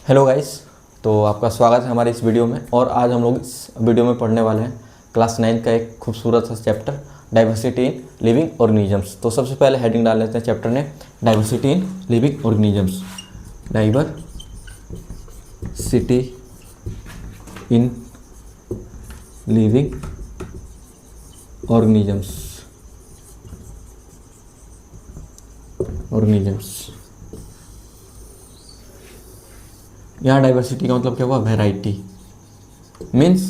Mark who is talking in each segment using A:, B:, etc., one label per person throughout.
A: Hello guys, तो आपका स्वागत है हमारे इस वीडियो में। और आज हम लोग इस वीडियो में पढ़ने वाले हैं क्लास 9 का एक खूबसूरत सा chapter diversity in living organisms. तो सबसे पहले हेडिंग डाल लेते हैं चैप्टर ने, diversity in living organisms. Diversity in living organisms. यहाँ डाइवर्सिटी का मतलब क्या हुआ? वैरायटी। मीन्स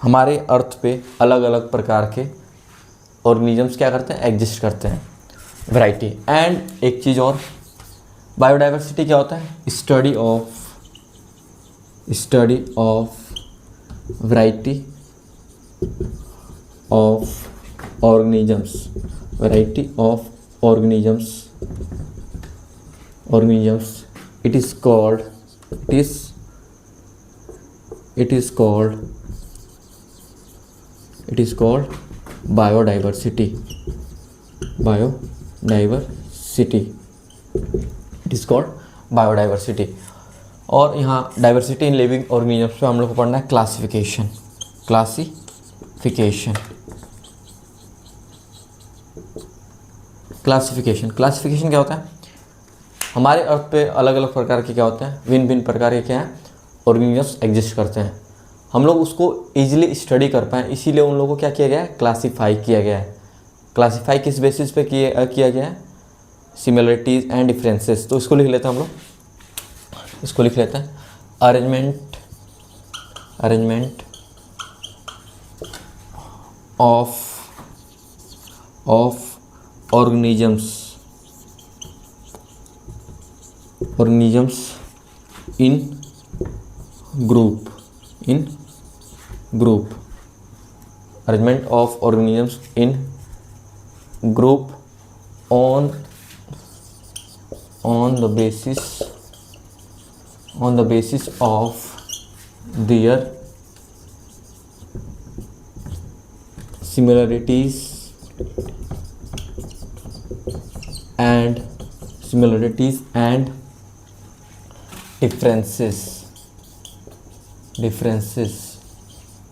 A: हमारे अर्थ पे अलग अलग प्रकार के ऑर्गेनिजम्स क्या करते हैं? एग्जिस्ट करते हैं। वैरायटी। एंड एक चीज़ और, बायोडाइवर्सिटी क्या होता है? Study of variety of organisms. Variety of organisms. It is called biodiversity. It is called biodiversity. और यहाँ डाइवर्सिटी इन लिविंग ऑर्गेनिजम्स पे हम लोग को पढ़ना है क्लासिफिकेशन। क्लासिफिकेशन क्या होता है? हमारे अर्थ पे अलग अलग प्रकार के क्या होते हैं? भिन्न प्रकार के क्या हैं? ऑर्गेनिजम्स एग्जिस्ट करते हैं। हम लोग उसको ईजिली स्टडी कर पाएँ, इसीलिए उन लोगों को क्या किया गया है? क्लासीफाई किया गया है। क्लासीफाई किस बेसिस पे किया गया है? Similarities and differences. तो इसको लिख लेते हैं हम लोग, इसको लिख लेते हैं arrangement of organisms in group. Arrangement of organisms in group on the basis of their similarities and differences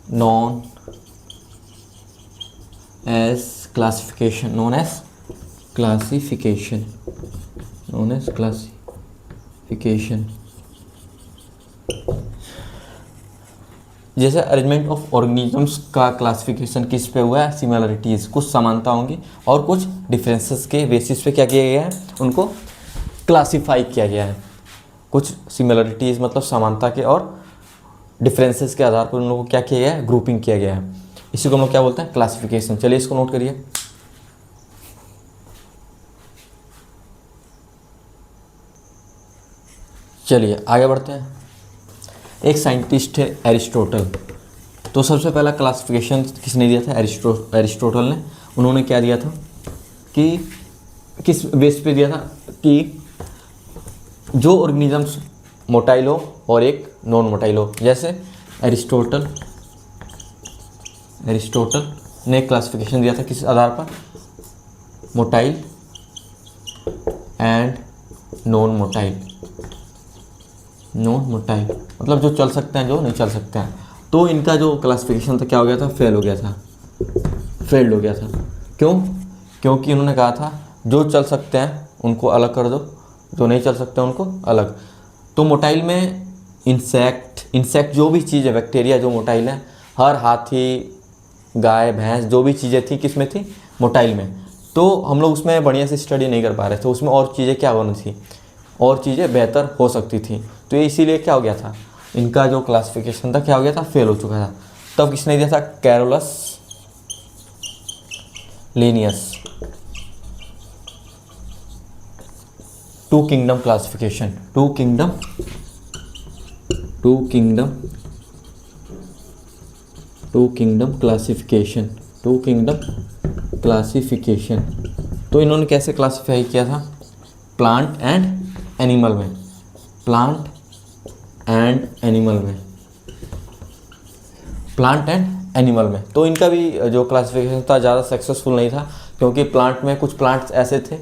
A: known as classification. जैसे अरेंजमेंट ऑफ ऑर्गेनिजम्स का क्लासिफिकेशन किस पे हुआ है? सिमिलरिटीज़, कुछ समानता होंगी और कुछ डिफरेंसेस के बेसिस पे क्या किया गया है? उनको क्लासिफाई किया गया है। कुछ सिमिलरिटीज़ मतलब समानता के और डिफरेंसेस के आधार पर उन लोगों को क्या किया गया है? ग्रुपिंग किया गया है। इसी को हम लोग क्या बोलते हैं? क्लासिफिकेशन। चलिए इसको नोट करिए। चलिए आगे बढ़ते हैं। एक साइंटिस्ट है एरिस्टोटल। तो सबसे पहला क्लासिफिकेशन किसने दिया था? एरिस्टोटल ने। उन्होंने क्या दिया था कि किस बेस पे दिया था कि जो ऑर्गेनिजम्स मोटाइल हो और एक नॉन मोटाइल हो। जैसे एरिस्टोटल ने क्लासिफिकेशन दिया था किस आधार पर? Motile and non motile. मतलब जो चल सकते हैं, जो नहीं चल सकते हैं। तो इनका जो क्लासिफिकेशन था क्या हो गया था? फेल्ड हो गया था। क्यों? क्योंकि उन्होंने कहा था जो चल सकते हैं उनको अलग कर दो, जो नहीं चल सकते उनको अलग। तो मोटाइल में इंसेक्ट जो भी चीज़ है, बैक्टीरिया जो मोटाइल है, हर हाथी, गाय, भैंस जो भी चीज़ें थी किस में थी? मोटाइल में। तो हम लोग उसमें बढ़िया से स्टडी नहीं कर पा रहे थे, उसमें और चीज़ें क्या होनी थी? और चीज़ें बेहतर हो सकती थी। तो ये इसीलिए क्या हो गया था? इनका जो क्लासिफिकेशन था क्या हो गया था? फेल हो चुका था। तब किसने दिया था? Carolus Linnaeus. Two kingdom classification. Two kingdom classification. तो इन्होंने कैसे क्लासिफाई किया था? प्लांट एंड एनिमल में। तो इनका भी जो क्लासिफिकेशन था ज़्यादा सक्सेसफुल नहीं था, क्योंकि प्लांट में कुछ प्लांट्स ऐसे थे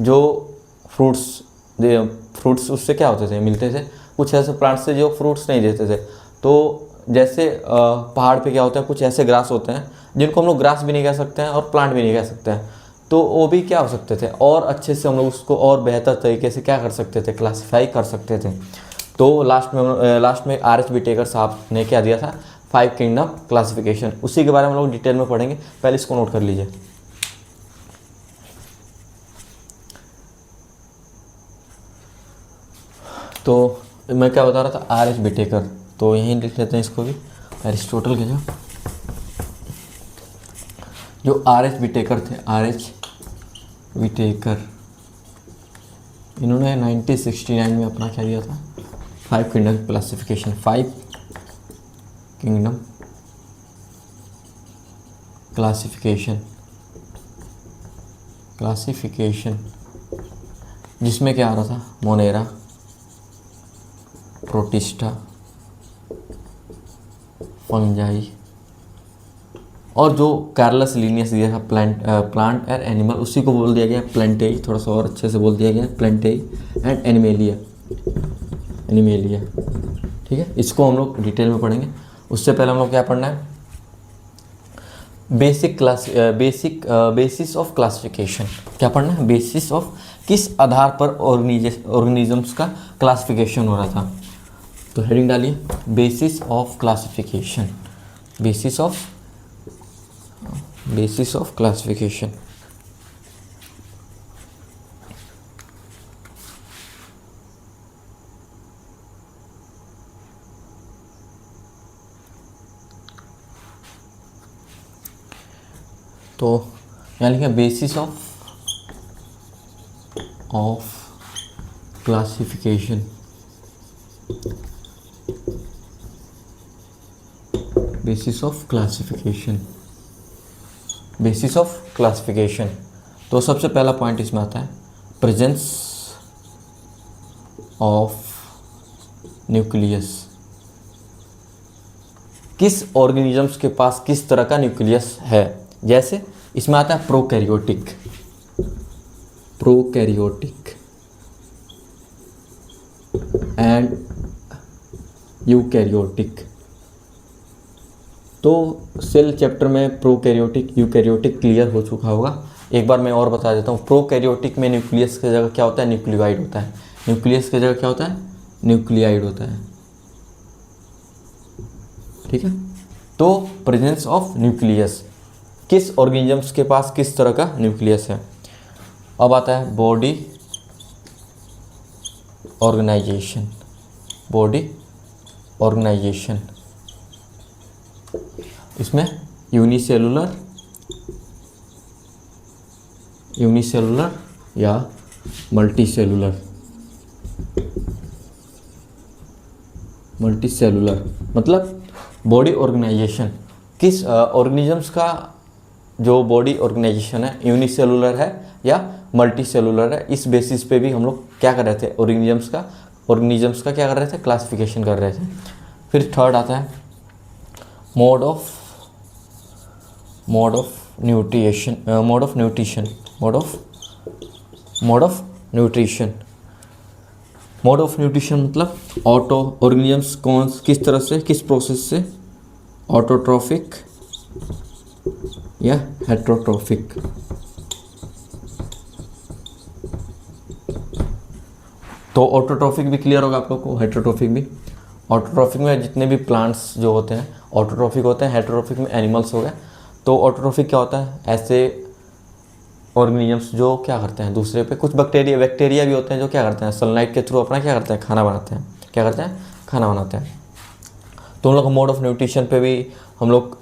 A: जो फ्रूट्स फ्रूट्स उससे क्या होते थे, मिलते थे। कुछ ऐसे प्लांट्स थे जो फ्रूट्स नहीं देते थे। तो जैसे पहाड़ पे क्या होता है, कुछ ऐसे ग्रास होते हैं जिनको हम लोग ग्रास भी नहीं कह सकते हैं और प्लांट भी नहीं कह सकते हैं। तो वो भी क्या हो सकते थे, और अच्छे से हम लोग उसको और बेहतर तरीके से क्या कर सकते थे, क्लासीफाई कर सकते थे। तो लास्ट में आर एच विटेकर साहब ने क्या दिया था, 5 किंगडम क्लासिफिकेशन। उसी के बारे में हम लोग डिटेल में पढ़ेंगे, पहले इसको नोट कर लीजिए। तो मैं क्या बता रहा था, आर एच विटेकर, तो यहीं लिख लेते हैं इसको भी। एरिस्टोटल के जो आर एच विटेकर थे, आर एच विटेकर, इन्होंने 1969 में अपना क्या दिया था, 5 किंगडम क्लासिफिकेशन। 5 किंगडम क्लासिफिकेशन, जिसमें क्या आ रहा था, मोनेरा, प्रोटिस्टा, फंजाई, और जो कार्लस लिनियस दिया था प्लांट एंड एनिमल, उसी को बोल दिया गया प्लांटेई। थोड़ा सा और अच्छे से बोल दिया गया प्लांटेई एंड एनिमेलिया। ठीक है, इसको हम लोग डिटेल में पढ़ेंगे। उससे पहले हम लोग क्या पढ़ना है, बेसिस ऑफ क्लासिफिकेशन। क्या पढ़ना है, बेसिस ऑफ, किस आधार पर ऑर्गेनिजम्स का क्लासिफिकेशन हो रहा था। तो हेडिंग डालिए, basis of classification, basis of classification. तो यहाँ लिखा basis of classification. Basis of classification. तो सबसे पहला पॉइंट इसमें आता है, प्रेजेंस ऑफ न्यूक्लियस। किस ऑर्गेनिजम्स के पास किस तरह का न्यूक्लियस है। जैसे इसमें आता है प्रोकैरियोटिक एंड यूकैरियोटिक। तो सेल चैप्टर में प्रोकैरियोटिक यूकैरियोटिक क्लियर हो चुका होगा। एक बार मैं और बता देता हूँ। प्रोकैरियोटिक में न्यूक्लियस की जगह क्या होता है, न्यूक्लियोइड होता है। न्यूक्लियस की जगह क्या होता है, न्यूक्लियोइड होता है। ठीक है, तो प्रेजेंस ऑफ न्यूक्लियस, किस ऑर्गेनिजम्स के पास किस तरह का न्यूक्लियस है। अब आता है बॉडी ऑर्गेनाइजेशन। इसमें यूनिसेलुलर या मल्टीसेलुलर मतलब बॉडी ऑर्गेनाइजेशन, किस ऑर्गेनिजम्स का जो बॉडी ऑर्गेनाइजेशन है यूनिसेलुलर है या मल्टीसेलुलर है। इस बेसिस पे भी हम लोग क्या कर रहे थे, ऑर्गेनिजम्स का क्या कर रहे थे, क्लासिफिकेशन कर रहे थे। फिर थर्ड आता है मोड ऑफ न्यूट्रिशन मतलब ऑर्गेनिजम्स किस तरह से, किस प्रोसेस से, ऑटोट्रॉफिक या हेट्रोट्रॉफिक। तो ऑटोट्रॉफिक भी क्लियर होगा आप लोग को, हेट्रोट्रॉफिक भी। ऑटोट्रॉफिक में जितने भी प्लांट्स जो होते हैं ऑटोट्रॉफिक होते हैं, हेट्रोट्रॉफिक में एनिमल्स हो गए। तो ऑटोट्रॉफिक क्या होता है, ऐसे ऑर्गेनिजम्स जो क्या करते हैं दूसरे पे, कुछ बैक्टीरिया भी होते हैं जो क्या करते हैं सनलाइट के थ्रू अपना क्या करते हैं, खाना बनाते हैं। क्या करते हैं, खाना बनाते हैं। तो हम लोग मोड ऑफ न्यूट्रिशन पे भी हम लोग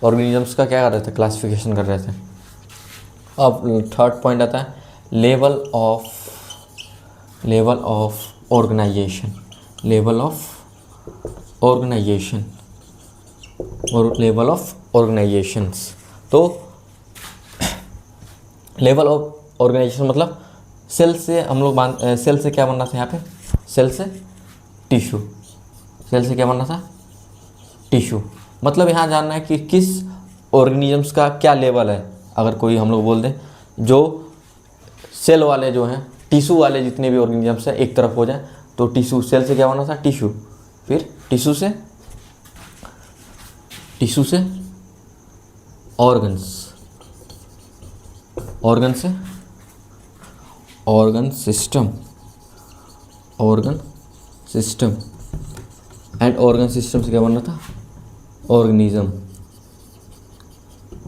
A: ऑर्गेनिजम्स का क्या कर रहे थे, क्लासिफिकेशन कर रहे थे। अब थर्ड पॉइंट आता है लेवल ऑफ ऑर्गेनाइजेशन और लेवल ऑफ ऑर्गेनाइजेशंस। तो लेवल ऑफ ऑर्गेनाइजेशन मतलब सेल से हम लोग सेल से क्या बनना था यहाँ पे, सेल से टिश्यू। सेल से क्या बनना था, टिश्यू। मतलब यहाँ जानना है कि किस ऑर्गेनिजम्स का क्या लेवल है। अगर कोई हम लोग बोल दें जो सेल वाले जो हैं टिश्यू वाले जितने भी ऑर्गेनिजम्स हैं एक तरफ हो जाए तो टिश्यू, सेल से क्या बना था, टिश्यू, फिर टिश्यू से ऑर्गन्स, ऑर्गन से organ system and organ system से क्या बनना था,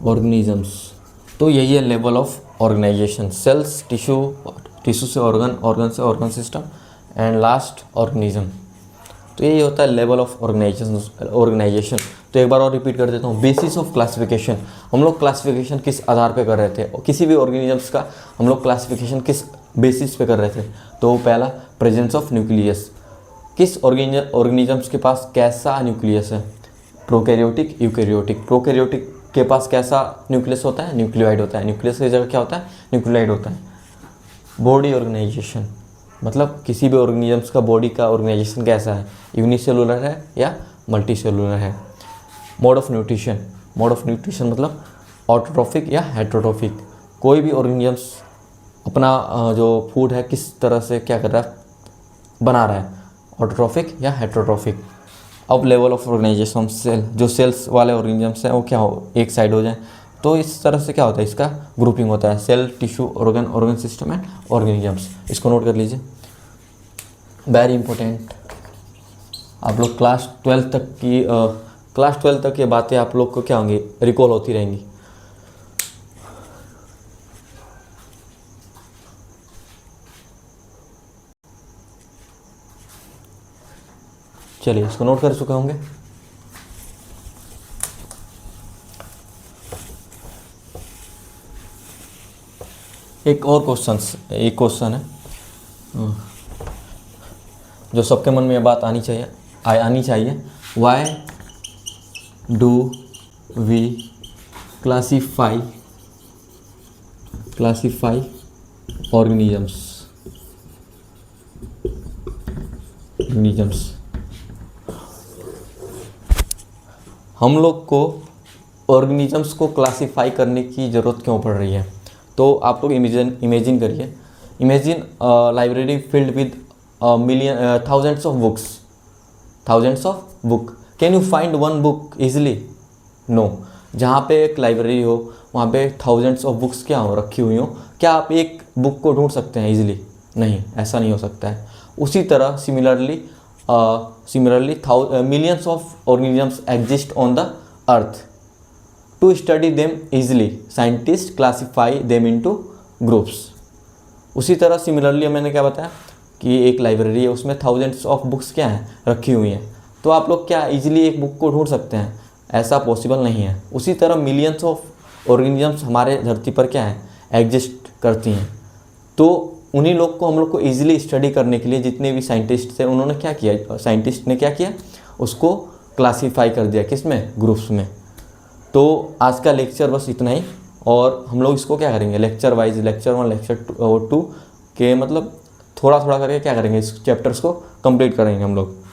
A: ऑर्गेनिजम्स। तो यही है level of organization, cells, tissue से ऑर्गन से organ system and last organism. तो यही होता है लेवल ऑफ ऑर्गेनाइजेशन। तो एक बार और रिपीट कर देता हूँ, बेसिस ऑफ क्लासिफिकेशन, हम लोग क्लासिफिकेशन किस आधार पे कर रहे थे, और किसी भी ऑर्गेनिजम्स का हम लोग क्लासिफिकेशन किस बेसिस पे कर रहे थे। तो पहला प्रेजेंस ऑफ न्यूक्लियस, किस ऑर्गेनिजम्स के पास कैसा न्यूक्लियस है, प्रोकैरियोटिक, यूकैरियोटिक। प्रोकैरियोटिक के पास कैसा न्यूक्लियस होता है, न्यूक्लियोइड होता है, न्यूक्लियस की जगह क्या होता है, न्यूक्लियोइड होता है। बॉडी ऑर्गेनाइजेशन, मतलब किसी भी ऑर्गेनिजम्स का बॉडी का ऑर्गेनाइजेशन कैसा है, यूनिसेलुलर है या मल्टीसेलुलर है। मोड ऑफ न्यूट्रिशन, मतलब ऑटोट्रॉफिक या हेटेरोट्रॉफिक, कोई भी ऑर्गेनिजम्स अपना जो फूड है किस तरह से क्या कर रहा है, बना रहा है, ऑटोट्रॉफिक या हेटेरोट्रॉफिक। अब लेवल ऑफ ऑर्गेनाइजेशन, सेल, जो सेल्स वाले ऑर्गेनिजम्स हैं वो क्या हो, एक साइड हो जाए, तो इस तरह से क्या होता है, इसका ग्रुपिंग होता है, cell, tissue, organ system and organisms. इसको नोट कर लीजिए, वेरी इंपॉर्टेंट। आप लोग क्लास 12 तक ये बातें आप लोग को क्या होंगी, रिकॉल होती रहेंगी। चलिए, इसको नोट कर चुके होंगे। एक क्वेश्चन है जो सबके मन में ये बात आनी चाहिए, why do we classify organisms. हम लोग को ऑर्गेनिजम्स को क्लासीफाई करने की ज़रूरत क्यों पड़ रही है। तो आप लोग इमेजिन करिए, library filled with thousands of book, can you find one book easily, no. जहाँ पे एक लाइब्रेरी हो वहाँ पे थाउजेंड्स ऑफ बुक्स क्या हो, रखी हुई हो, क्या आप एक बुक को ढूंढ सकते हैं इजीली, नहीं, ऐसा नहीं हो सकता है। उसी तरह similarly millions of organisms exist on the earth, to study them easily scientist classify them into groups. उसी तरह सिमिलरली मैंने क्या बताया कि एक लाइब्रेरी है, उसमें थाउजेंड्स ऑफ बुक्स क्या हैं, रखी हुई हैं, तो आप लोग क्या इजीली एक बुक को ढूंढ सकते हैं, ऐसा पॉसिबल नहीं है। उसी तरह मिलियंस ऑफ ऑर्गेनिजम्स हमारे धरती पर क्या है, एग्जिस्ट करती हैं। तो उन्हीं लोग को हम लोग को ईजिली स्टडी करने के लिए जितने भी साइंटिस्ट थे उन्होंने क्या किया, साइंटिस्ट ने क्या किया, उसको क्लासीफाई कर दिया, किस में, ग्रुप्स में। तो आज का लेक्चर बस इतना ही, और हम लोग इसको क्या करेंगे, लेक्चर वाइज, लेक्चर 1, लेक्चर 2 के मतलब थोड़ा थोड़ा करके क्या करेंगे, इस चैप्टर्स को कंप्लीट करेंगे हम लोग।